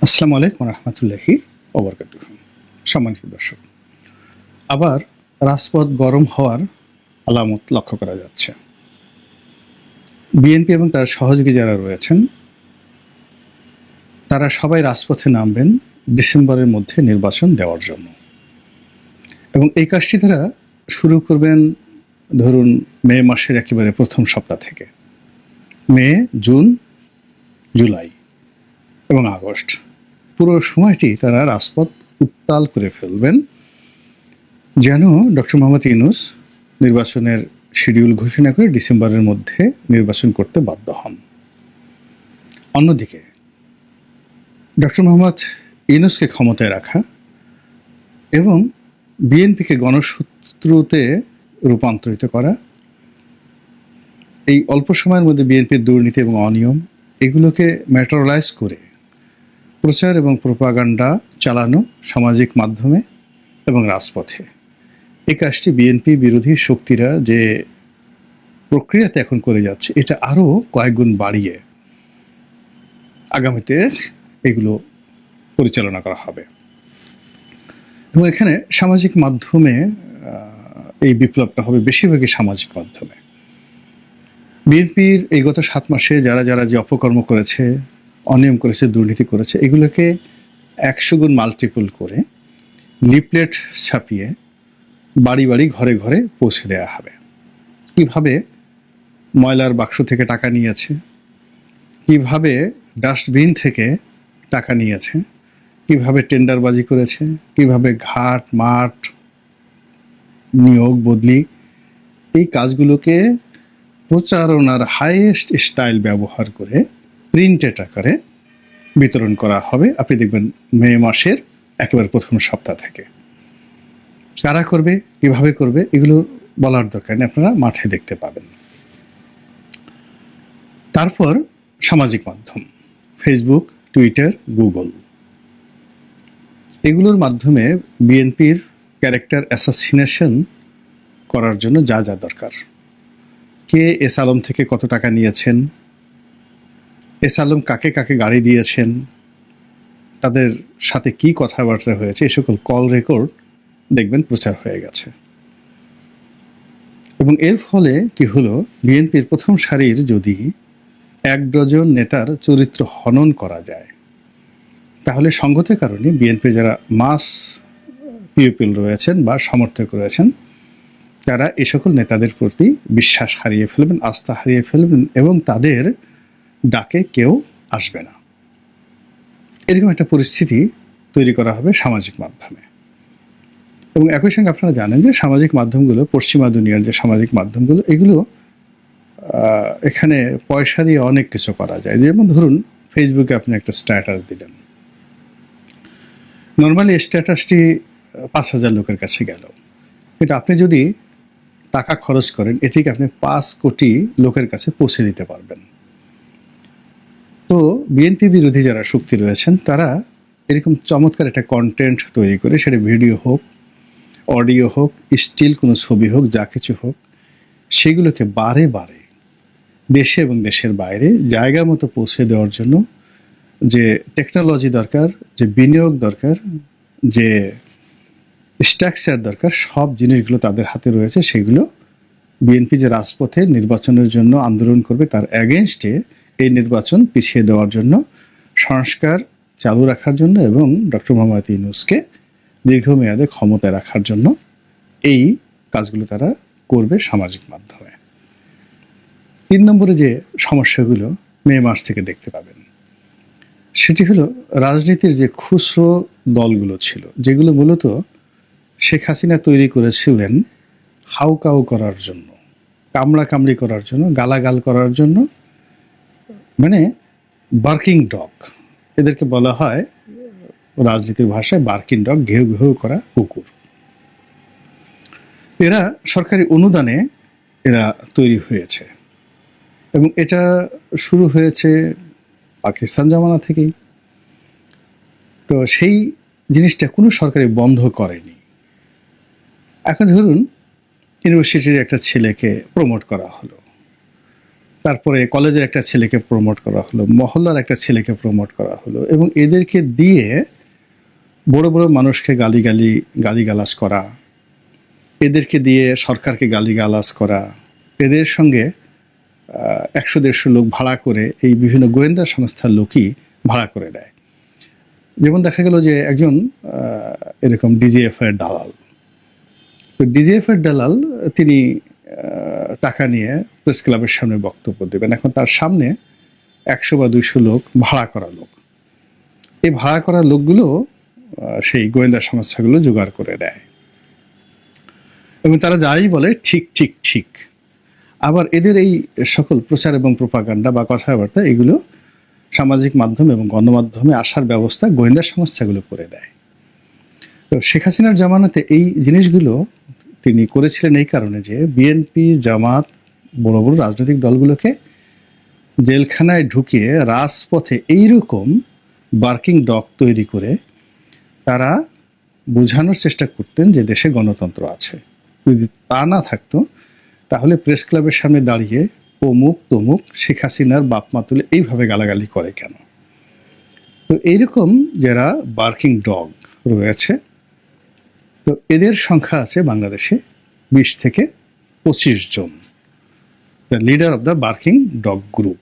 আসসালামু আলাইকুম রহমতুল্লাহি ওবরকাতুহ। সম্মানিত দর্শক, আবার রাজপথ গরম হওয়ার আলামত লক্ষ্য করা যাচ্ছে। বিএনপি এবং তার সহযোগী যারা রয়েছেন তারা সবাই রাজপথে নামবেন ডিসেম্বরের মধ্যে নির্বাচন দেওয়ার জন্য, এবং এই কাজটি তারা শুরু করবেন ধরুন মে মাসের একেবারে প্রথম সপ্তাহ থেকে। মে, জুন, জুলাই এবং আগস্ট পুরো সময়টি তারা রাজপথ উত্তাল করে ফেলবেন, যেন ডক্টর মোহাম্মদ ইউনূস নির্বাচনের শিডিউল ঘোষণা করে ডিসেম্বরের মধ্যে নির্বাচন করতে বাধ্য হন। অন্যদিকে ডক্টর মোহাম্মদ ইউনূসকে ক্ষমতায় রাখা এবং বিএনপিকে গণশত্রুতে রূপান্তরিত করা, এই অল্প সময়ের মধ্যে বিএনপির দুর্নীতি এবং অনিয়ম এগুলোকে ম্যাটেরিয়ালাইজ করে প্রচার এবং প্রোপাগান্ডা চালানো সামাজিক মাধ্যমে এবং রাজপথে, এই কাজটি বিএনপি বিরোধী শক্তিরা যে প্রক্রিয়াতে এখন করে যাচ্ছে এটা আরও কয়েক গুণ বাড়িয়ে আগামীতে এগুলো পরিচালনা করা হবে। এবং এখানে সামাজিক মাধ্যমে এই বিপ্লবটা হবে বেশিরভাগই সামাজিক মাধ্যমে। বিএনপির এই গত 7 মাসে যারা যারা যে অপকর্ম করেছে, অনিয়ম করেছে, দুর্নীতি করেছে, এগুলোকে 100 গুণ মাল্টিপল করে লিফলেট ছাপিয়ে বাড়ি বাড়ি ঘরে ঘরে পৌঁছে দেওয়া হবে। কিভাবে ময়লার বাক্স থেকে টাকা নিয়েছে, কিভাবে ডাস্টবিন থেকে টাকা নিয়েছে, কিভাবে টেন্ডারবাজি করেছে, কিভাবে ঘাট মাঠ নিয়োগ বদলি, এই কাজগুলোকে প্রচারণার হাইয়েস্ট স্টাইল ব্যবহার করে প্রিন্টেড আকারে বিতরণ করা হবে। আপনি দেখবেন মে মাসের একেবারে প্রথম সপ্তাহ থেকে। কারা করবে, কিভাবে করবে, এগুলো বলার দরকার নেই, আপনারা মাঠে দেখতে পাবেন। তারপর সামাজিক মাধ্যম, ফেসবুক, টুইটার, গুগল, এগুলোর মাধ্যমে বিএনপির ক্যারেক্টার অ্যাসাসিনেশন করার জন্য যা যা দরকার, কে এস আলম থেকে কত টাকা নিয়েছেন, এস আলম কাকে কাকে গাড়ি দিয়েছেন, তাদের সাথে কি কথাবার্তা হয়েছে, এই সকল কল রেকর্ড দেখবেন প্রচার হয়ে গেছে। এবং এর ফলে কি হলো, বিএনপির প্রথম সারির যদি 1 ডজন নেতার চরিত্র হনন করা যায়, তাহলে সঙ্গত কারণে বিএনপি যারা মাস পিপল রয়েছেন বা সমর্থক রয়েছেন, তারা এই সকল নেতাদের প্রতি বিশ্বাস হারিয়ে ফেলবেন, আস্থা হারিয়ে ফেলবেন, এবং তাদের ডাকে কেউ আসবে না। এরকম একটা পরিস্থিতি তৈরি করা হবে সামাজিক মাধ্যমে। এবং একই সঙ্গে আপনারা জানেন যে সামাজিক মাধ্যমগুলো, পশ্চিমা দুনিয়ার যে সামাজিক মাধ্যমগুলো, এগুলো এখানে পয়সা দিয়ে অনেক কিছু করা যায়। যেমন ধরুন ফেসবুকে আপনি একটা স্ট্যাটাস দিলেন, নর্মালি স্ট্যাটাসটি 5,000 লোকের কাছে গেল, কিন্তু আপনি যদি টাকা খরচ করেন এটিকে আপনি 5 কোটি লোকের কাছে পৌঁছে দিতে পারবেন। তো বিএনপি বিরোধী যারা শক্তি রয়েছেন তারা এরকম চমৎকার একটা কন্টেন্ট তৈরি করে, সেটা ভিডিও হোক, অডিও হোক, স্টিল কোনো ছবি হোক, যা কিছু হোক, সেগুলোকে বারে বারে দেশে এবং দেশের বাইরে জায়গা মতো পৌঁছে দেওয়ার জন্য যে টেকনোলজি দরকার, যে বিনিয়োগ দরকার, যে স্ট্রাকচার দরকার, সব জিনিসগুলো তাদের হাতে রয়েছে। সেগুলো বিএনপি যে রাজপথে নির্বাচনের জন্য আন্দোলন করবে তার এগেনস্টে এই নির্বাচন পিছিয়ে দেওয়ার জন্য, সংস্কার চালু রাখার জন্য এবং ডক্টর মোহাম্মদ ইউনূসকে দীর্ঘমেয়াদে ক্ষমতায় রাখার জন্য এই কাজগুলো তারা করবে সামাজিক মাধ্যমে। 3 নম্বরে যে সমস্যাগুলো মে মাস থেকে দেখতে পাবেন, সেটি হলো রাজনীতির যে খুচরো দলগুলো ছিল, যেগুলো মূলত শেখ হাসিনা তৈরি করেছিলেন হাউকাউ করার জন্য, কামড়াকামড়ি করার জন্য, গালাগাল করার জন্য, মানে বার্কিং ডগ, এদেরকে বলা হয় রাজনীতির ভাষায় বার্কিং ডগ, ঘেউ ঘেউ করা কুকুর। এরা সরকারি অনুদানে এরা তৈরি হয়েছে, এবং এটা শুরু হয়েছে পাকিস্তান জামানা থেকেই। তো সেই জিনিসটা কোনো সরকারি বন্ধ করেনি। এখন ধরুন ইউনিভার্সিটির একটা ছেলেকে প্রমোট করা হলো, তারপরে কলেজের একটা ছেলেকে প্রমোট করা হলো, মহল্লার একটা ছেলেকে প্রমোট করা হলো, এবং এদেরকে দিয়ে বড় বড় মানুষকে গালিগালাজ করা, এদেরকে দিয়ে সরকারকে গালিগালাজ করা, এদের সঙ্গে 100-150 লোক ভাড়া করে এই বিভিন্ন গোয়েন্দা সংস্থার লোকই ভাড়া করে দেয়। যেমন দেখা গেল যে একজন এরকম ডিজিএফ এর দালাল, তো ডিজিএফ এর দালাল তিনি টাকা নিয়ে প্রেস ক্লাবের সামনে বক্তব্য দেবেন। এখন তার সামনে 100 বা 200 লোক ভাড়া করা লোক, এই ভাড়া করা লোকগুলো সেই গোয়েন্দা সংস্থাগুলো জোগাড় করে দেয়, এবং তারা যাই বলে ঠিক ঠিক ঠিক। আবার এদের এই সকল প্রচার এবং প্রোপাগান্ডা বা কথাবার্তা এগুলো সামাজিক মাধ্যম এবং গণমাধ্যমে আসার ব্যবস্থা গোয়েন্দা সংস্থাগুলো করে দেয়। তো শেখ হাসিনার জামানাতে এই জিনিসগুলো তিনি করেছিলেন এই কারণে যে বিএনপি, জামাত, বড় বড় রাজনৈতিক দলগুলোকে জেলখানায় ঢুকিয়ে রাজপথে এইরকম বার্কিং ডগ তৈরি করে তারা বোঝানোর চেষ্টা করতেন যে দেশে গণতন্ত্র আছে। যদি তা না থাকতো তাহলে প্রেস ক্লাবের সামনে দাঁড়িয়ে অমুক তমুক শেখ হাসিনার বাপ মা তুলে এইভাবে গালাগালি করে কেন। তো এইরকম যারা বার্কিং ডগ রয়েছে, তো এদের সংখ্যা আছে বাংলাদেশে 20 থেকে 25 জন, the leader of the barking dog group.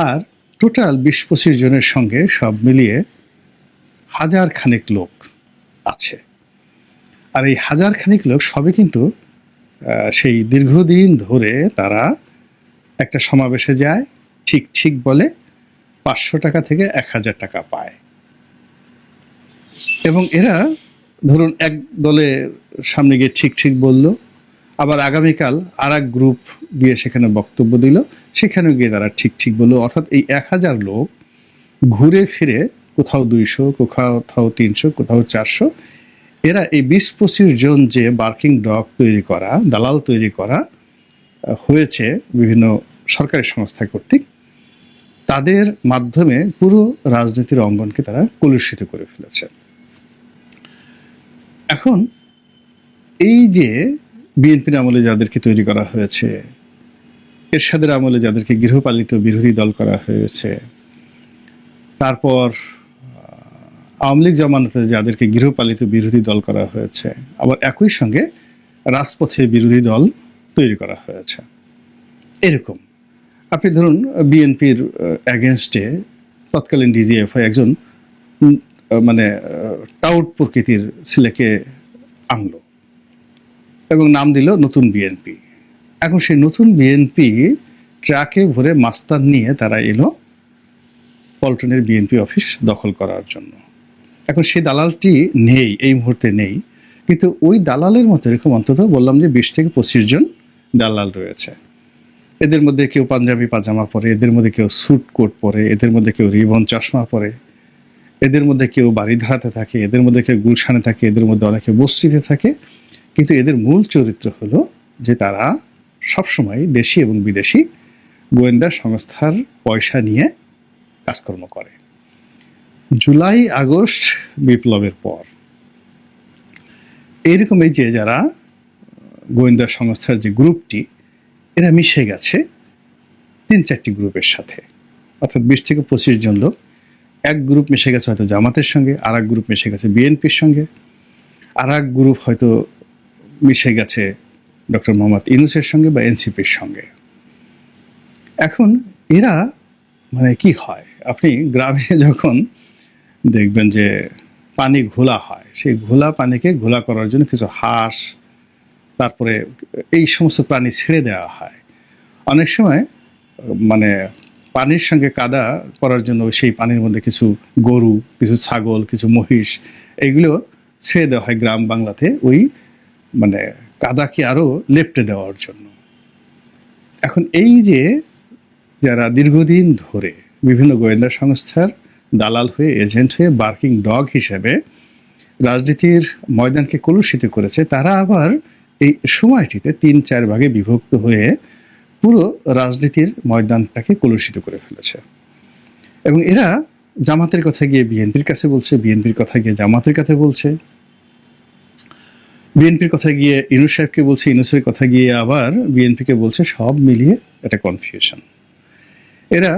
আর টোটাল 20-25 জনের সঙ্গে সব মিলিয়ে 1000 খানেক লোক আছে। আর এই 1000 খানেক লোক সবই কিন্তু সেই দীর্ঘদিন ধরে তারা একটা সমাবেশে যায়, ঠিক ঠিক বলে, 500 টাকা থেকে 1000 টাকা পায়, এবং এরা ধরুন এক দলে সামনে গিয়ে ঠিক ঠিক বলল, আবার আগামীকাল আর এক গ্রুপ গিয়ে সেখানে বক্তব্য দিল, সেখানেও গিয়ে তারা ঠিক ঠিক বলল। অর্থাৎ এই 1000 লোক ঘুরে ফিরে কোথাও 200, কোথাও 300, কোথাও 400, এরা এই 20-25 জন যে বার্কিং ডগ তৈরি করা, দালাল তৈরি করা হয়েছে বিভিন্ন সরকারি সংস্থা কর্তৃক, তাদের মাধ্যমে পুরো রাজনীতির অঙ্গনকে তারা কলুষিত করে ফেলেছে। এখন এই যে বিএনপির আমলে যাদেরকে তৈরি করা হয়েছে, এরশাদের আমলে যাদেরকে গৃহপালিত বিরোধী দল করা হয়েছে, তারপর আওয়ামী লীগ জামানাতে যাদেরকে গৃহপালিত বিরোধী দল করা হয়েছে, আবার একই সঙ্গে রাজপথে বিরোধী দল তৈরি করা হয়েছে। এরকম আপনি ধরুন বিএনপির অ্যাগেনস্টে তৎকালীন ডিজিএফআই একজন মানে টাউট প্রকৃতির ছেলেকে আনলো এবং নাম দিল নতুন বিএনপি। এখন সেই নতুন বিএনপি ট্রাকে ভরে মাস্তান নিয়ে তারা এলো পল্টনের বিএনপি অফিস দখল করার জন্য। এখন সেই দালালটি নেই, এই মুহূর্তে নেই, কিন্তু ওই দালালের মতো এরকম অন্তত বললাম যে 20 থেকে 25 জন দালাল রয়েছে। এদের মধ্যে কেউ পাঞ্জাবি পাজামা পরে, এদের মধ্যে কেউ স্যুট কোট পরে, এদের মধ্যে কেউ রিবন চশমা পরে, এদের মধ্যে কেউ বাড়িধারাতে থাকে, এদের মধ্যে কেউ গুলশানে থাকে, এদের মধ্যে অনেকে বস্তিতে থাকে। কিন্তু এদের মূল চরিত্র হলো যে তারা সবসময় দেশি এবং বিদেশি গোয়েন্দা সংস্থার পয়সা নিয়ে কাজকর্ম করে। জুলাই আগস্ট বিপ্লবের পর এইরকম এই যে যারা গোয়েন্দা সংস্থার যে গ্রুপটি, এরা মিশে গেছে 3-4টি গ্রুপের সাথে। অর্থাৎ 20 থেকে 25 জন লোক, এক গ্রুপ মিশে গেছে হয়তো জামাতের সঙ্গে, আর এক গ্রুপ মিশে গেছে বিএনপির সঙ্গে, আর এক গ্রুপ হয়তো মিশে গেছে ডক্টর মোহাম্মদ ইউনূসের সঙ্গে বা এনসিপির সঙ্গে। এখন এরা মানে কি হয়, আপনি গ্রামে যখন দেখবেন যে পানি ঘোলা হয়, সেই ঘোলা পানিকে ঘোলা করার জন্য কিছু হাঁস, তারপরে এই সমস্ত প্রাণী ছেড়ে দেওয়া হয়। অনেক সময় মানে পানির সঙ্গে কাদা করার জন্য সেই পানির মধ্যে কিছু গরু, কিছু ছাগল, কিছু মহিষ, এইগুলো ছেড়ে দেওয়া হয় গ্রাম বাংলাতে, ওই মানে কাদাকে আরো লেপ্টে দেওয়ার জন্য। এখন এই যে যারা দীর্ঘদিন ধরে বিভিন্ন গোয়েন্দা সংস্থার দালাল হয়ে, এজেন্ট হয়ে, বার্কিং ডগ হিসেবে রাজনীতির ময়দানকে কলুষিত করেছে, তারা আবার এই সময়টিতে 3-4 ভাগে বিভক্ত হয়ে পুরো রাজনীতির ময়দানটাকে কলুষিত করে ফেলেছে। এবং এরা জামাতের কথা গিয়ে বিএনপির কাছে বলছে, বিএনপির কথা গিয়ে জামাতের কাছে বলছে, বিএনপির কথা গিয়ে ইউনূস সাহেবকে বলছে, ইউনূসের কথা গিয়ে আবার বিএনপিকে বলছে। সব মিলিয়ে এটা কনফিউশন। এরা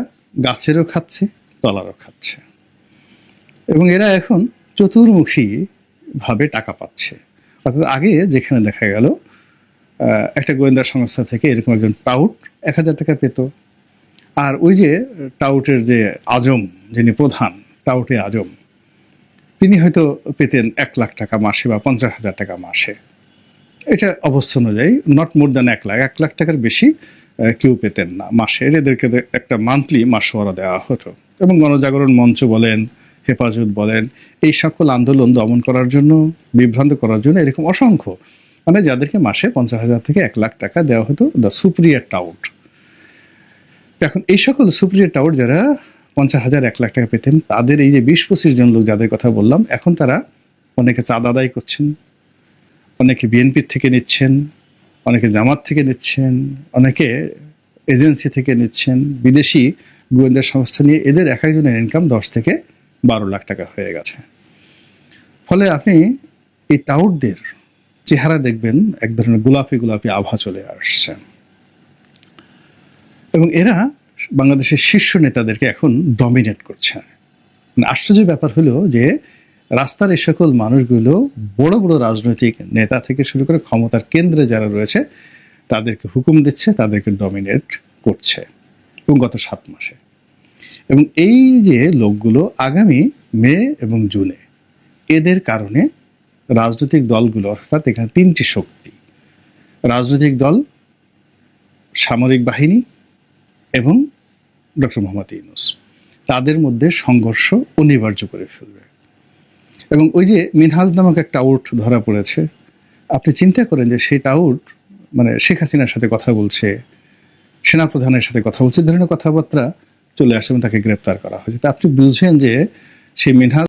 গাছেরও খাচ্ছে, তলারও খাচ্ছে, এবং এরা এখন চতুর্মুখী ভাবে টাকা পাচ্ছে। অর্থাৎ আগে যেখানে দেখা গেল একটা গোয়েন্দা সংস্থা থেকে এরকম একজন টাউট 1,000 টাকা পেত, আর ওই যে টাউটের যে আজম, যিনি প্রধান টাউটে আজম, তিনি হয়তো পেতেন 1,00,000 টাকা মাসে বা 50,000 টাকা মাসে। এটা অবস্থা অনুযায়ী নট মোর দ্যান 1,00,000, 1,00,000 টাকার বেশি কেউ পেতেন না মাসে। এদেরকে একটা মান্থলি মাসোয়ারা দেওয়া হতো, এবং গণজাগরণ মঞ্চ বলেন, হেফাজত বলেন, এই সকল আন্দোলন দমন করার জন্য, বিভ্রান্ত করার জন্য এরকম অসংখ্য, মানে যাদেরকে মাসে 50,000 থেকে 1,00,000 টাকা দেওয়া হতো, দ্য সুপ্রিয়ার টাউট। এখন এই সকল সুপ্রিয়ার টাউট যারা 50,000 1,00,000 টাকা পেতেন, তাদের এই যে 20-25 জন লোক যাদের কথা বললাম, এখন তারা অনেকে চাঁদা আদায় করছেন, অনেকে বিএনপির থেকে নিচ্ছেন, অনেকে জামাত থেকে নিচ্ছেন, অনেকে এজেন্সি থেকে নিচ্ছেন, বিদেশি গোয়েন্দা সংস্থা নিয়ে এদের এক একজনের ইনকাম 10 থেকে 12 লাখ টাকা হয়ে গেছে। ফলে আপনি এই টাউটদের চেহারা দেখবেন এক ধরনের গোলাপি গোলাপি আভা চলে আসছে, এবং এরা বাংলাদেশের শীর্ষ নেতাদেরকে এখন ডমিনেট করছে। আশ্চর্য ব্যাপার হলো যে রাস্তার এই সকল মানুষগুলো বড় বড় রাজনৈতিক নেতা থেকে শুরু করে ক্ষমতার কেন্দ্রে যারা রয়েছে তাদেরকে হুকুম দিচ্ছে, তাদেরকে ডমিনেট করছে, এবং গত 7 মাসে। এবং এই যে লোকগুলো আগামী মে এবং জুনে, এদের কারণে রাজনৈতিক দলগুলো, অর্থাৎ এখানে 3টি শক্তি, রাজনৈতিক দল, সামরিক বাহিনী এবং ডক্টর মোহাম্মদ ইউনূস, তাদের মধ্যে সংঘর্ষ অনিবার্য করে ফেলবে। এবং ওই যে মিনহাজ নামক একটা আউট ধরা পড়েছে, আপনি চিন্তা করেন যে সেই আউট মানে শেখ হাসিনার সাথে কথা বলছে, সেনাপ্রধানের সাথে কথা বলছে, ধরনের কথাবার্তা চলে আসছে এবং তাকে গ্রেপ্তার করা হয়েছে। তা আপনি বুঝছেন যে সেই মিনহাজ